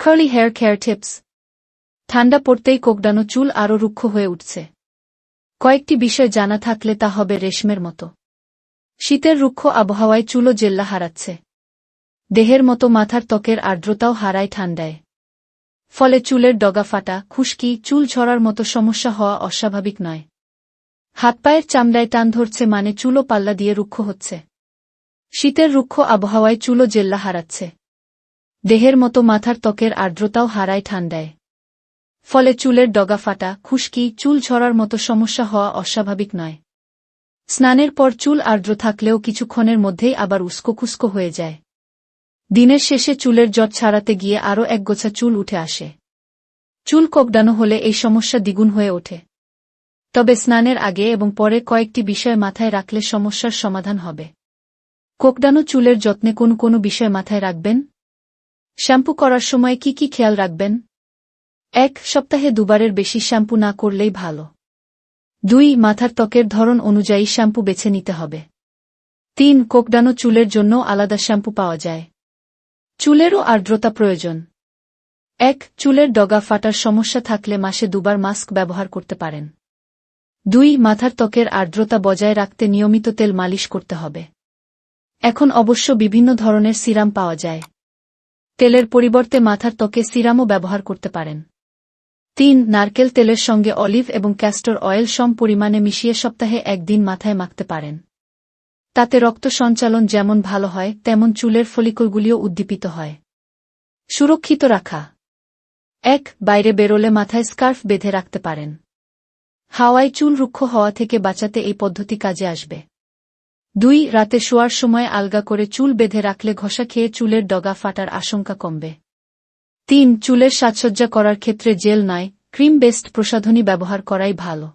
Curly hair care tips. ঠান্ডা পড়তেই কোকড়ানো চুল আরও রুক্ষ হয়ে উঠছে। কয়েকটি বিষয় জানা থাকলে তা হবে রেশমের মতো। শীতের রুক্ষ আবহাওয়ায় চুলও জেল্লা হারাচ্ছে। দেহের মতো মাথার ত্বকের আর্দ্রতাও হারায় ঠান্ডায়। ফলে চুলের ডগা ফাটা, খুশকি, চুল ঝরার মতো সমস্যা হওয়া অস্বাভাবিক নয়। হাত পায়ের চামড়ায় টান ধরছে মানে চুলও পাল্লা দিয়ে রুক্ষ হচ্ছে। শীতের রুক্ষ আবহাওয়ায় চুলও জেল্লা হারাচ্ছে। দেহের মতো মাথার ত্বকের আর্দ্রতাও হারায় ঠান্ডায়। ফলে চুলের ডগা ফাটা, খুশকি, চুল ঝরার মতো সমস্যা হওয়া অস্বাভাবিক নয়। স্নানের পর চুল আর্দ্র থাকলেও কিছুক্ষণের মধ্যেই আবার উস্কো-খুস্কো হয়ে যায়। দিনের শেষে চুলের জট ছাড়াতে গিয়ে আরও একগোছা চুল উঠে আসে। চুল কোকড়ানো হলে এই সমস্যা দ্বিগুণ হয়ে ওঠে। তবে স্নানের আগে এবং পরে কয়েকটি বিষয় মাথায় রাখলে সমস্যার সমাধান হবে। কোকড়ানো চুলের যত্নে কোন কোন বিষয় মাথায় রাখবেন? শ্যাম্পু করার সময় কি কি খেয়াল রাখবেন? ১. সপ্তাহে দুবারের বেশি শ্যাম্পু না করলেই ভালো। ২. মাথার ত্বকের ধরন অনুযায়ী শ্যাম্পু বেছে নিতে হবে। ৩. কোকড়ানো চুলের জন্য আলাদা শ্যাম্পু পাওয়া যায়। চুলেরও আর্দ্রতা প্রয়োজন। ১. চুলের ডগা ফাটার সমস্যা থাকলে মাসে দুবার মাস্ক ব্যবহার করতে পারেন। ২. মাথার ত্বকের আর্দ্রতা বজায় রাখতে নিয়মিত তেল মালিশ করতে হবে। এখন অবশ্য বিভিন্ন ধরনের সিরাম পাওয়া যায়। তেলের পরিবর্তে মাথার ত্বকে সিরামও ব্যবহার করতে পারেন। ৩. নারকেল তেলের সঙ্গে অলিভ এবং ক্যাস্টর অয়েল সম পরিমাণে মিশিয়ে সপ্তাহে ১ দিন মাথায় মাখতে পারেন। তাতে রক্ত সঞ্চালন যেমন ভালো হয় তেমন চুলের ফলিকলগুলিও উদ্দীপিত হয়। সুরক্ষিত রাখা। ১. বাইরে বেরোলে মাথায় স্কার্ফ বেঁধে রাখতে পারেন। হাওয়ায় চুল রুক্ষ হওয়া থেকে বাঁচাতে এই পদ্ধতি কাজে আসবে। ২. রাতে শোয়ার সময় আলগা করে চুল বেঁধে রাখলে ঘষা খেয়ে চুলের ডগা ফাটার আশঙ্কা কমবে। ৩. চুলের সাজসজ্জা করার ক্ষেত্রে জেল নয়, ক্রিম বেসড প্রসাধনী ব্যবহার করাই ভালো।